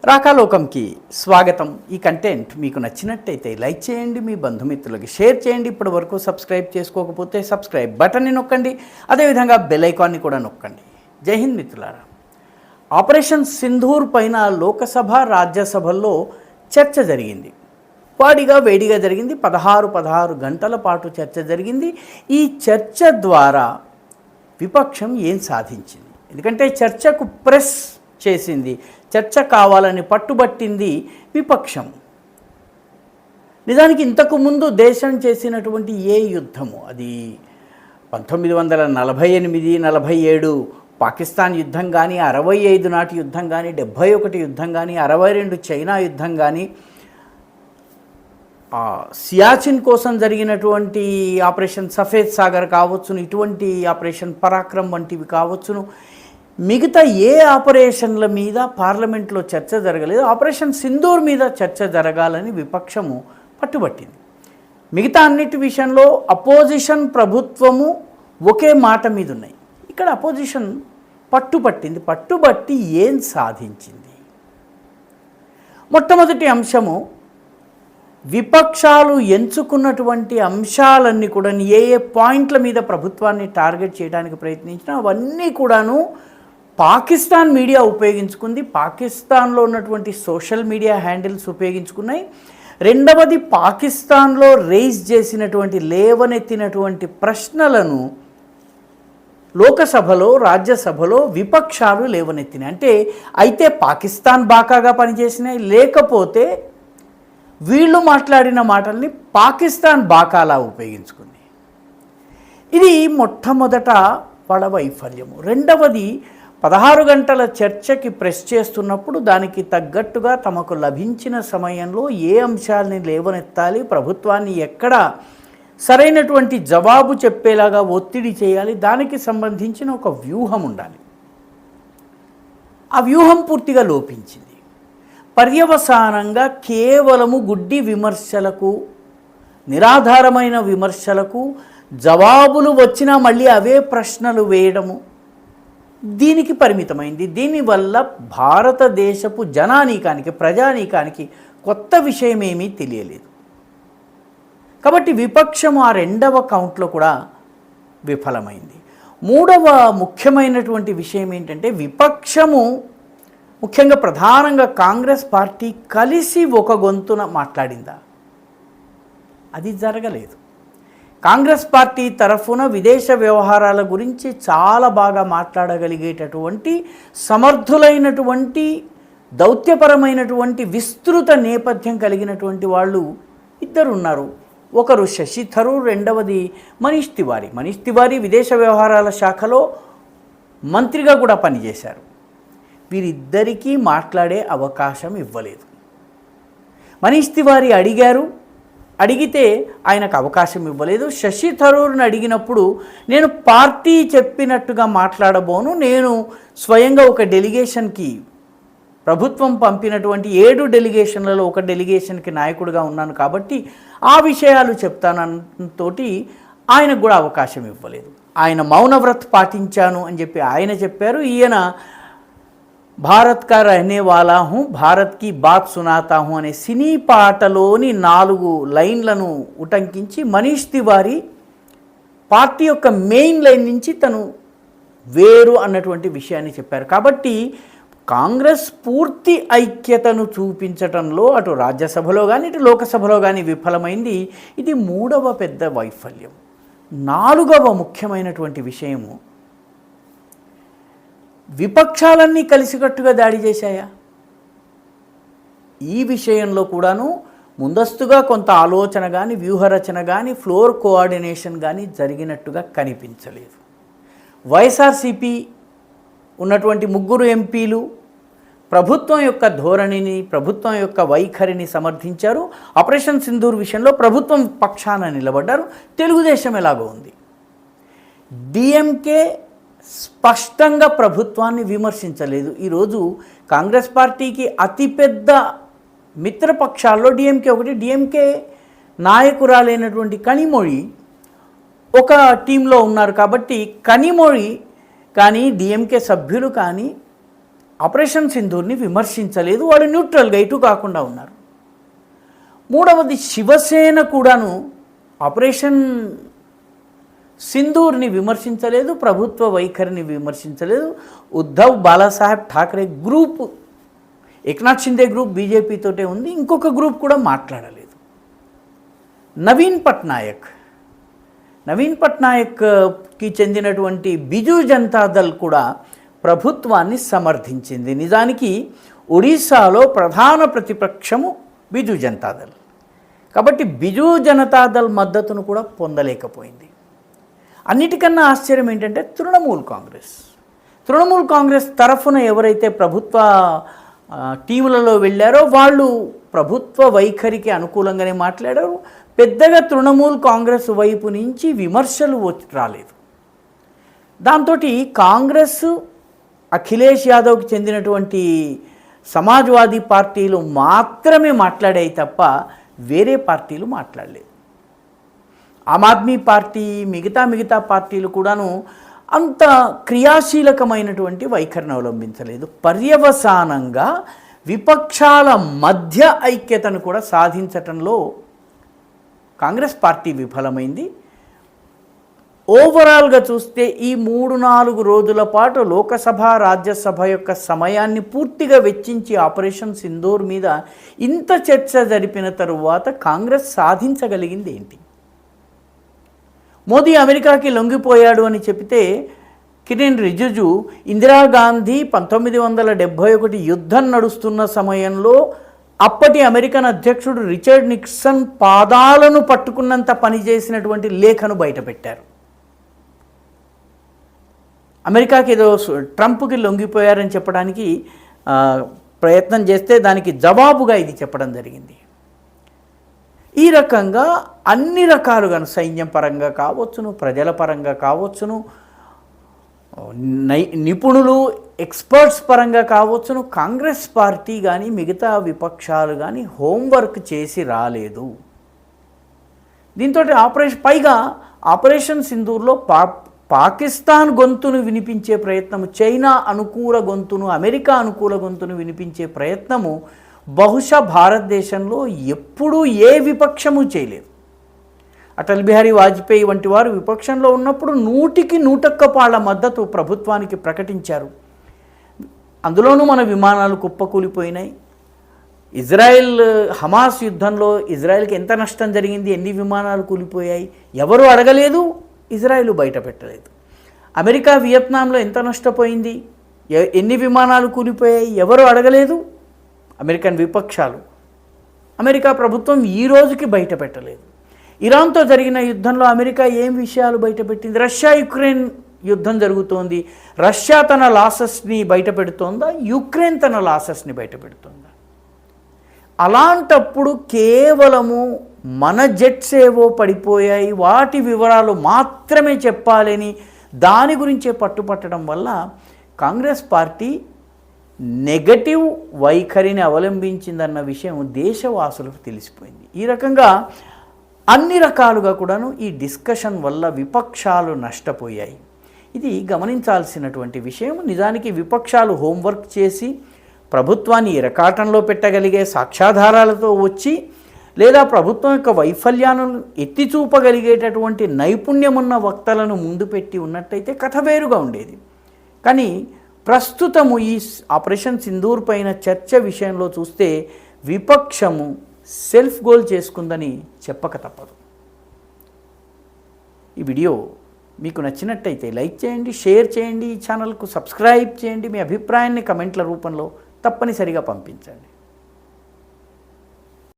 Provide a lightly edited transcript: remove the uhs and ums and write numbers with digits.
రాకాలోకంకి స్వాగతం. ఈ కంటెంట్ మీకు నచ్చినట్టయితే లైక్ చేయండి, మీ బంధుమిత్రులకి షేర్ చేయండి. ఇప్పటి వరకు సబ్స్క్రైబ్ చేసుకోకపోతే సబ్స్క్రైబ్ బటన్ని నొక్కండి, అదేవిధంగా బెల్ ఐకాన్ని కూడా నొక్కండి. జై హింద్ మిత్రులారా. ఆపరేషన్ సింధూర్ పైన లోకసభ రాజ్యసభల్లో చర్చ జరిగింది. వాడిగా వేడిగా జరిగింది. 16 గంటల పాటు చర్చ జరిగింది. ఈ చర్చ ద్వారా విపక్షం ఏం సాధించింది? ఎందుకంటే చర్చకు ప్రెస్ చేసింది, చర్చ కావాలని పట్టుబట్టింది విపక్షం. నిజానికి ఇంతకుముందు దేశం చేసినటువంటి ఏ యుద్ధము, అది 1948-47 పాకిస్తాన్ యుద్ధం కానీ, 65 నాటి యుద్ధం కానీ, 71 యుద్ధం కానీ, 62 చైనా యుద్ధం కానీ, సియాచిన్ కోసం జరిగినటువంటి ఆపరేషన్ సఫేద్ సాగర్ కావచ్చును, ఇటువంటి ఆపరేషన్ పరాక్రమ్ వంటివి కావచ్చును, మిగతా ఏ ఆపరేషన్ల మీద పార్లమెంట్లో చర్చ జరగలేదు. ఆపరేషన్ సింధూర్ మీద చర్చ జరగాలని విపక్షము పట్టుబట్టింది. మిగతా అన్నిటి విషయంలో అపోజిషన్ ప్రభుత్వము ఒకే మాట మీద ఉన్నాయి. ఇక్కడ అపోజిషన్ పట్టుబట్టింది. పట్టుబట్టి ఏం సాధించింది? మొట్టమొదటి అంశము, విపక్షాలు ఎంచుకున్నటువంటి అంశాలన్నీ కూడా ఏ పాయింట్ల మీద ప్రభుత్వాన్ని టార్గెట్ చేయడానికి ప్రయత్నించినా అవన్నీ కూడాను పాకిస్తాన్ మీడియా ఉపయోగించుకుంది. పాకిస్తాన్లో ఉన్నటువంటి సోషల్ మీడియా హ్యాండిల్స్ ఉపయోగించుకున్నాయి. రెండవది, పాకిస్తాన్లో రేజ్ చేసినటువంటి లేవనెత్తినటువంటి ప్రశ్నలను లోకసభలో రాజ్యసభలో విపక్షాలు లేవనెత్తినాయి. అంటే అయితే పాకిస్తాన్ బాకాగా పనిచేసినాయి, లేకపోతే వీళ్ళు మాట్లాడిన మాటల్ని పాకిస్తాన్ బాకాలా ఉపయోగించుకుంది. ఇది మొట్టమొదట వాళ్ళ వైఫల్యము. రెండవది, 16 గంటల చర్చకి ప్రెస్ చేస్తున్నప్పుడు దానికి తగ్గట్టుగా తమకు లభించిన సమయంలో ఏ అంశాలని లేవనెత్తాలి, ప్రభుత్వాన్ని ఎక్కడ సరైనటువంటి జవాబు చెప్పేలాగా ఒత్తిడి చేయాలి, దానికి సంబంధించిన ఒక వ్యూహం ఉండాలి. ఆ వ్యూహం పూర్తిగా లోపించింది. పర్యవసానంగా కేవలము గుడ్డి విమర్శలకు, నిరాధారమైన విమర్శలకు జవాబులు వచ్చినా మళ్ళీ అవే ప్రశ్నలు వేయడము, దీనికి పరిమితమైంది. దీనివల్ల భారతదేశపు జనానీకానికి, ప్రజానీకానికి కొత్త విషయం ఏమీ తెలియలేదు. కాబట్టి విపక్షము ఆ రెండవ కౌంట్లో కూడా విఫలమైంది. మూడవ ముఖ్యమైనటువంటి విషయం ఏంటంటే, విపక్షము ముఖ్యంగా ప్రధానంగా కాంగ్రెస్ పార్టీ కలిసి ఒక గొంతున మాట్లాడిందా? అది జరగలేదు. కాంగ్రెస్ పార్టీ తరఫున విదేశ వ్యవహారాల గురించి చాలా బాగా మాట్లాడగలిగేటటువంటి సమర్థులైనటువంటి దౌత్యపరమైనటువంటి విస్తృత నేపథ్యం కలిగినటువంటి వాళ్ళు ఇద్దరు ఉన్నారు. ఒకరు శశి థరూర్, రెండవది మనీష్ తివారీ. మనీష్ తివారీ విదేశ వ్యవహారాల శాఖలో మంత్రిగా కూడా పనిచేశారు. వీరిద్దరికీ మాట్లాడే అవకాశం ఇవ్వలేదు. మనీష్ తివారీ అడిగితే ఆయనకు అవకాశం ఇవ్వలేదు. శశి థరూర్ని అడిగినప్పుడు నేను పార్టీ చెప్పినట్టుగా మాట్లాడబోను, నేను స్వయంగా ఒక డెలిగేషన్కి, ప్రభుత్వం పంపినటువంటి 7 డెలిగేషన్లలో ఒక డెలిగేషన్కి నాయకుడిగా ఉన్నాను కాబట్టి ఆ విషయాలు చెప్తానంతోటి ఆయనకు కూడా అవకాశం ఇవ్వలేదు. ఆయన మౌనవ్రత్ పాటించాను అని చెప్పి ఆయన చెప్పారు. ఈయన భారత్ కా రహనే వాలా హూ, భారత్ కి బాత్ సునాతా హూ అనే సినీ పాటలోని 4 లైన్లను ఉటంకించి మనీష్ తివారీ పార్టీ యొక్క మెయిన్ లైన్ నుంచి తను వేరు అన్నటువంటి విషయాన్ని చెప్పారు. కాబట్టి కాంగ్రెస్ పూర్తి ఐక్యతను చూపించటంలో అటు రాజ్యసభలో కానీ ఇటు లోకసభలో కానీ విఫలమైంది. ఇది మూడవ పెద్ద వైఫల్యం. నాలుగవ ముఖ్యమైనటువంటి విషయము, విపక్షాలన్నీ కలిసికట్టుగా దాడి చేశాయా? ఈ విషయంలో కూడాను ముందస్తుగా కొంత ఆలోచన కానీ, వ్యూహరచన కానీ, ఫ్లోర్ కోఆర్డినేషన్ కానీ జరిగినట్టుగా కనిపించలేదు. వైఎస్ఆర్సీపీ ఉన్నటువంటి 3 ఎంపీలు ప్రభుత్వం యొక్క ధోరణిని, ప్రభుత్వం యొక్క వైఖరిని సమర్థించారు. ఆపరేషన్ సింధూర్ విషయంలో ప్రభుత్వం పక్షాన నిలబడ్డారు. తెలుగుదేశం ఎలాగో ఉంది. డిఎంకే స్పష్టంగా ప్రభుత్వాన్ని విమర్శించలేదు. ఈరోజు కాంగ్రెస్ పార్టీకి అతిపెద్ద మిత్రపక్షాల్లో డిఎంకే ఒకటి. డిఎంకే నాయకురాలైనటువంటి కనిమొళి ఒక టీంలో ఉన్నారు కాబట్టి కనిమొళి కానీ, డిఎంకే సభ్యులు కానీ ఆపరేషన్ సింధూర్ని విమర్శించలేదు, వాళ్ళు న్యూట్రల్గా ఇటు కాకుండా ఉన్నారు. మూడవది, శివసేన కూడాను ఆపరేషన్ సింధూర్ని విమర్శించలేదు, ప్రభుత్వ వైఖరిని విమర్శించలేదు. ఉద్ధవ్ బాలాసాహెబ్ ఠాకరే గ్రూప్, ఏక్నాథ్ షిందే గ్రూప్ బీజేపీతోటే ఉంది, ఇంకొక గ్రూప్ కూడా మాట్లాడలేదు. నవీన్ పట్నాయక్కి చెందినటువంటి బిజు జనతాదళ్ కూడా ప్రభుత్వాన్ని సమర్థించింది. నిజానికి ఒడిశాలో ప్రధాన ప్రతిపక్షము బిజు జనతాదళ్, కాబట్టి బిజు జనతాదళ్ మద్దతును కూడా పొందలేకపోయింది. అన్నిటికన్నా ఆశ్చర్యం ఏంటంటే తృణమూల్ కాంగ్రెస్ తరఫున ఎవరైతే ప్రభుత్వ టీములలో వెళ్ళారో వాళ్ళు ప్రభుత్వ వైఖరికి అనుకూలంగానే మాట్లాడారు. పెద్దగా తృణమూల్ కాంగ్రెస్ వైపు నుంచి విమర్శలు రాలేదు. దాంతో కాంగ్రెస్, అఖిలేష్ యాదవ్కి చెందినటువంటి సమాజ్వాదీ పార్టీలు మాత్రమే మాట్లాడాయి తప్ప వేరే పార్టీలు మాట్లాడలేదు. ఆమ్ ఆద్మీ పార్టీ, మిగతా పార్టీలు కూడాను అంత క్రియాశీలకమైనటువంటి వైఖరిని అవలంబించలేదు. పర్యవసానంగా విపక్షాల మధ్య ఐక్యతను కూడా సాధించటంలో కాంగ్రెస్ పార్టీ విఫలమైంది. ఓవరాల్గా చూస్తే ఈ 3-4 రోజుల పాటు లోకసభ, రాజ్యసభ యొక్క సమయాన్ని పూర్తిగా వెచ్చించి ఆపరేషన్ సింధూర్ మీద ఇంత చర్చ జరిపిన తరువాత కాంగ్రెస్ సాధించగలిగింది ఏంటి? మోదీ అమెరికాకి లొంగిపోయాడు అని చెబితే కిరణ్ రిజిజు ఇందిరాగాంధీ 1971 యుద్ధం నడుస్తున్న సమయంలో అప్పటి అమెరికన్ అధ్యక్షుడు రిచర్డ్ నిక్సన్ పాదాలను పట్టుకున్నంత పనిచేసినటువంటి లేఖను బయటపెట్టారు. అమెరికాకి ఏదో ట్రంప్కి లొంగిపోయారని చెప్పడానికి ప్రయత్నం చేస్తే దానికి జవాబుగా ఇది చెప్పడం జరిగింది. ఈ రకంగా అన్ని రకాలుగా సైన్యం పరంగా కావచ్చును, ప్రజల పరంగా కావచ్చును, నిపుణులు ఎక్స్పర్ట్స్ పరంగా కావచ్చును, కాంగ్రెస్ పార్టీ కానీ మిగతా విపక్షాలు కానీ హోంవర్క్ చేసి రాలేదు. దీంతో పైగా ఆపరేషన్ సింధూర్లో పాకిస్తాన్ గొంతును వినిపించే ప్రయత్నము, చైనా అనుకూల గొంతును, అమెరికా అనుకూల గొంతును వినిపించే ప్రయత్నము బహుశా భారతదేశంలో ఎప్పుడూ ఏ విపక్షము చేయలేదు. అటల్ బిహారీ వాజ్పేయి వంటి వారు విపక్షంలో ఉన్నప్పుడు 100% మద్దతు ప్రభుత్వానికి ప్రకటించారు. అందులోనూ మన విమానాలు కుప్పకూలిపోయినాయి. ఇజ్రాయెల్ హమాస్ యుద్ధంలో ఇజ్రాయెల్కి ఎంత నష్టం జరిగింది, ఎన్ని విమానాలు కూలిపోయాయి, ఎవరు అడగలేదు, ఇజ్రాయెల్ బయట పెట్టలేదు. అమెరికా వియత్నాంలో ఎంత నష్టపోయింది, ఎన్ని విమానాలు కూలిపోయాయి, ఎవరు అడగలేదు, అమెరికన్ విపక్షాలు. అమెరికా ప్రభుత్వం ఈ రోజుకి బయట పెట్టలేదు. ఇరాన్తో జరిగిన యుద్ధంలో అమెరికా ఏం విషయాలు బయటపెట్టింది? రష్యా యుక్రెయిన్ యుద్ధం జరుగుతోంది, రష్యా తన లాసెస్ని బయట పెడుతోందా, యుక్రెయిన్ తన లాసెస్ని బయట పెడుతోందా? అలాంటప్పుడు కేవలము మన జెట్స్ ఏవో పడిపోయాయి, వాటి వివరాలు మాత్రమే చెప్పాలని దాని గురించే పట్టుపట్టడం వల్ల కాంగ్రెస్ పార్టీ నెగటివ్ వైఖరిని అవలంబించిందన్న విషయం దేశవాసులకు తెలిసిపోయింది. ఈ రకంగా అన్ని రకాలుగా కూడాను ఈ డిస్కషన్ వల్ల విపక్షాలు నష్టపోయాయి. ఇది గమనించాల్సినటువంటి విషయం. నిజానికి విపక్షాలు హోంవర్క్ చేసి ప్రభుత్వాన్ని ఇరకాటంలో పెట్టగలిగే సాక్ష్యాధారాలతో వచ్చి లేదా ప్రభుత్వం యొక్క వైఫల్యాలను ఎత్తి చూపగలిగేటటువంటి నైపుణ్యమున్న వక్తలను ముందు పెట్టి ఉన్నట్టయితే కథ వేరుగా ఉండేది. కానీ ప్రస్తుతము ఈ ఆపరేషన్ సింధూర్ పైన చర్చ విషయంలో చూస్తే విపక్షము సెల్ఫ్ గోల్ చేసుకుందని చెప్పక తప్పదు. ఈ వీడియో మీకు నచ్చినట్టయితే లైక్ చేయండి, షేర్ చేయండి, ఈ ఛానల్కు సబ్స్క్రైబ్ చేయండి, మీ అభిప్రాయాన్ని కమెంట్ల రూపంలో తప్పనిసరిగా పంపించండి.